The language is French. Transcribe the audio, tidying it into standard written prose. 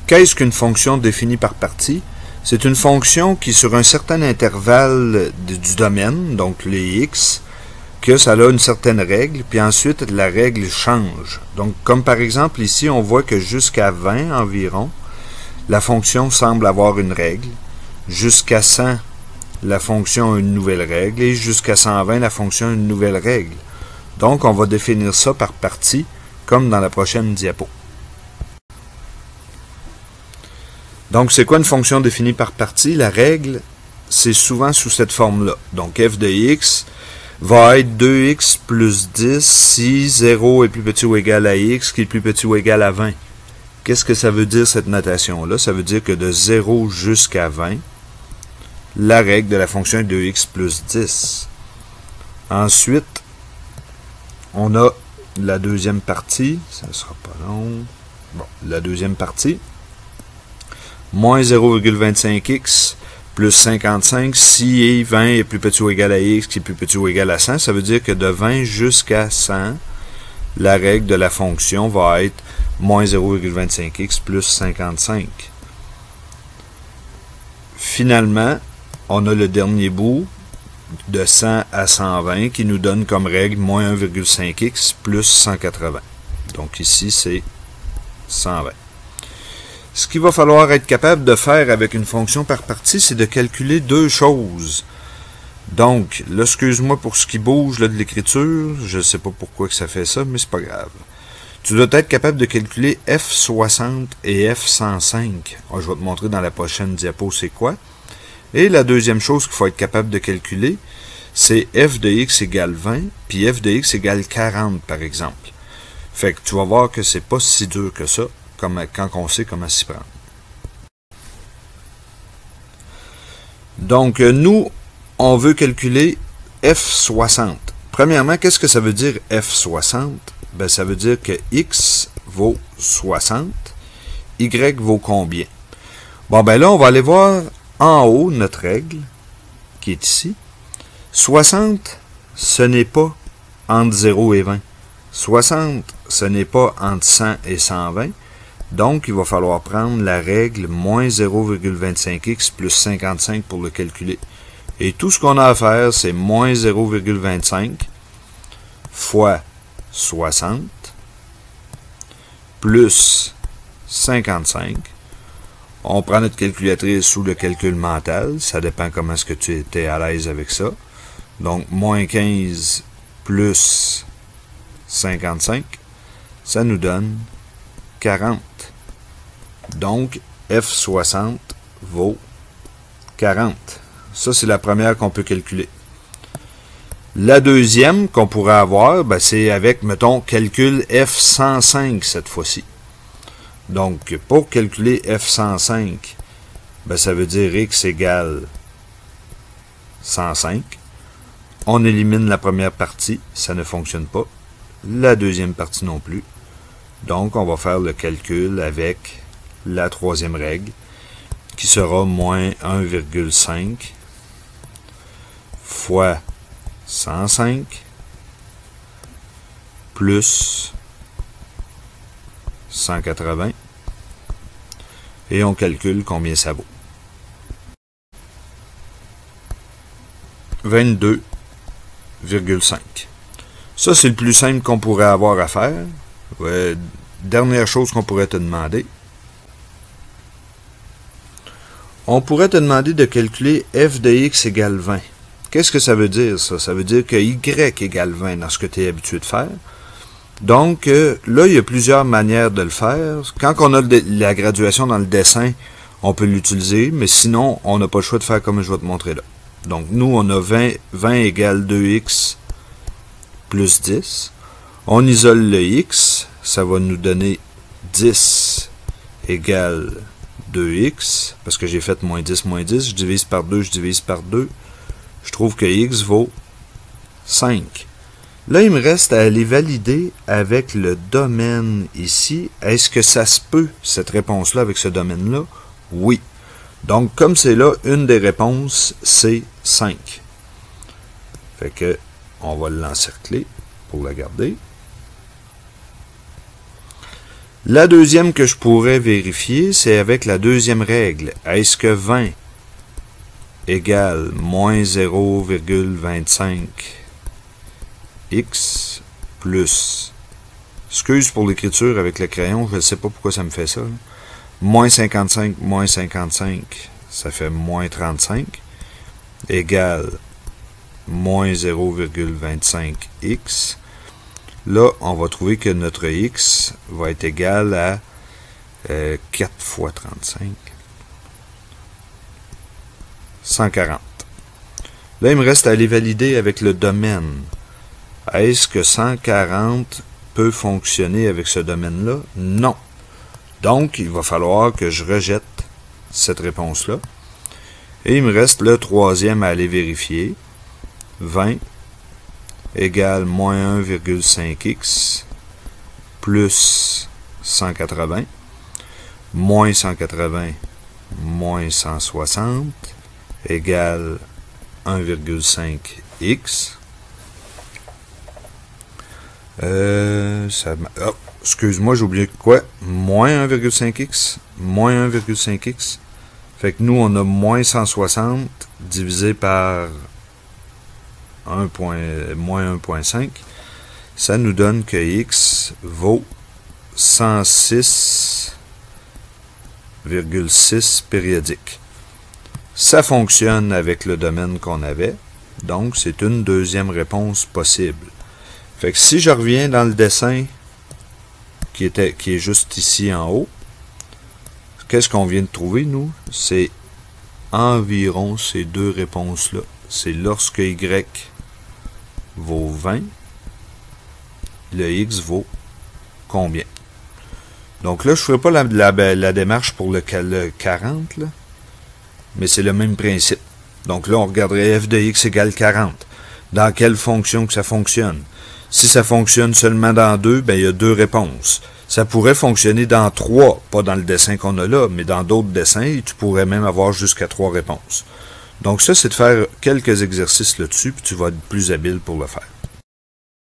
Qu'est-ce qu'une fonction définie par partie? C'est une fonction qui, sur un certain intervalle du domaine, donc les x, que ça a une certaine règle, puis ensuite la règle change. Donc, comme par exemple ici, on voit que jusqu'à 20 environ, la fonction semble avoir une règle. Jusqu'à 100, la fonction a une nouvelle règle, et jusqu'à 120, la fonction a une nouvelle règle. Donc, on va définir ça par partie, comme dans la prochaine diapo. Donc, c'est quoi une fonction définie par partie? La règle, c'est souvent sous cette forme-là. Donc, f de x va être 2x plus 10 si 0 est plus petit ou égal à x, qui est plus petit ou égal à 20. Qu'est-ce que ça veut dire, cette notation-là? Ça veut dire que de 0 jusqu'à 20, la règle de la fonction est 2x plus 10. Ensuite, on a la deuxième partie. Ça ne sera pas long. Bon, la deuxième partie. Moins 0,25x plus 55 si 20 est plus petit ou égal à x, qui est plus petit ou égal à 100. Ça veut dire que de 20 jusqu'à 100, la règle de la fonction va être moins 0,25x plus 55. Finalement, on a le dernier bout de 100 à 120 qui nous donne comme règle moins 1,5x plus 180. Donc ici, c'est 120. Ce qu'il va falloir être capable de faire avec une fonction par partie, c'est de calculer deux choses. Donc, là, excuse-moi pour ce qui bouge là, de l'écriture, je ne sais pas pourquoi que ça fait ça, mais c'est pas grave. Tu dois être capable de calculer F60 et F105. Je vais te montrer dans la prochaine diapo c'est quoi. Et la deuxième chose qu'il faut être capable de calculer, c'est f de x égale 20, puis f de x égale 40, par exemple. Fait que tu vas voir que c'est pas si dur que ça, comme quand on sait comment s'y prendre. Donc, nous, on veut calculer F60. Premièrement, qu'est-ce que ça veut dire F60? Ben, ça veut dire que x vaut 60, y vaut combien? Bon, ben là, on va aller voir en haut notre règle, qui est ici. 60, ce n'est pas entre 0 et 20. 60, ce n'est pas entre 100 et 120. Donc, il va falloir prendre la règle moins 0,25x plus 55 pour le calculer. Et tout ce qu'on a à faire, c'est moins 0,25 fois 60 plus 55. On prend notre calculatrice ou le calcul mental. Ça dépend comment est-ce que tu étais à l'aise avec ça. Donc, moins 15 plus 55, ça nous donne 40. Donc, F60 vaut 40. Ça, c'est la première qu'on peut calculer. La deuxième qu'on pourrait avoir, ben, c'est avec, mettons, calcul F105 cette fois-ci. Donc, pour calculer F105, ben, ça veut dire x égale 105. On élimine la première partie, ça ne fonctionne pas. La deuxième partie non plus. Donc, on va faire le calcul avec la troisième règle, qui sera moins 1,5 fois 105 plus 180. Et on calcule combien ça vaut. 22,5. Ça, c'est le plus simple qu'on pourrait avoir à faire. Dernière chose qu'on pourrait te demander. On pourrait te demander de calculer f de x égale 20. Qu'est-ce que ça veut dire, ça? Ça veut dire que y égale 20 dans ce que tu es habitué de faire. Donc, là, il y a plusieurs manières de le faire. Quand on a la graduation dans le dessin, on peut l'utiliser, mais sinon, on n'a pas le choix de faire comme je vais te montrer là. Donc, nous, on a 20 égale 2x plus 10. On isole le x, ça va nous donner 10 égale 2x, parce que j'ai fait moins 10, je divise par 2, je divise par 2. Je trouve que x vaut 5. Là, il me reste à aller valider avec le domaine ici. Est-ce que ça se peut, cette réponse-là, avec ce domaine-là? Oui. Donc, comme c'est là, une des réponses, c'est 5. Fait que, on va l'encercler pour la garder. La deuxième que je pourrais vérifier, c'est avec la deuxième règle. Est-ce que 20 égale moins 0,25 x plus, excuse pour l'écriture avec le crayon, je ne sais pas pourquoi ça me fait ça, là. Moins 55, ça fait moins 35, égale moins 0,25x. Là, on va trouver que notre x va être égal à 4 fois 35. 140. Là, il me reste à aller valider avec le domaine. Est-ce que 140 peut fonctionner avec ce domaine-là? Non. Donc, il va falloir que je rejette cette réponse-là. Et il me reste le troisième à aller vérifier. 20 égale moins 1,5x plus 180, moins 180, moins 160, égale 1,5x. Excuse-moi, j'ai oublié quoi? Moins 1,5x, moins 1,5x. Fait que nous, on a moins 160 divisé par moins 1,5. Ça nous donne que x vaut 106,6 périodiques. Ça fonctionne avec le domaine qu'on avait, donc c'est une deuxième réponse possible. Fait que si je reviens dans le dessin qui est juste ici en haut, qu'est-ce qu'on vient de trouver, nous? C'est environ ces deux réponses-là. C'est lorsque y vaut 20, le x vaut combien? Donc là, je ne ferai pas la démarche pour le 40, là, mais c'est le même principe. Donc là, on regarderait f de x égale 40. Dans quelle fonction que ça fonctionne? Si ça fonctionne seulement dans 2, ben il y a 2 réponses. Ça pourrait fonctionner dans 3, pas dans le dessin qu'on a là, mais dans d'autres dessins, tu pourrais même avoir jusqu'à 3 réponses. Donc ça, c'est de faire quelques exercices là-dessus, puis tu vas être plus habile pour le faire.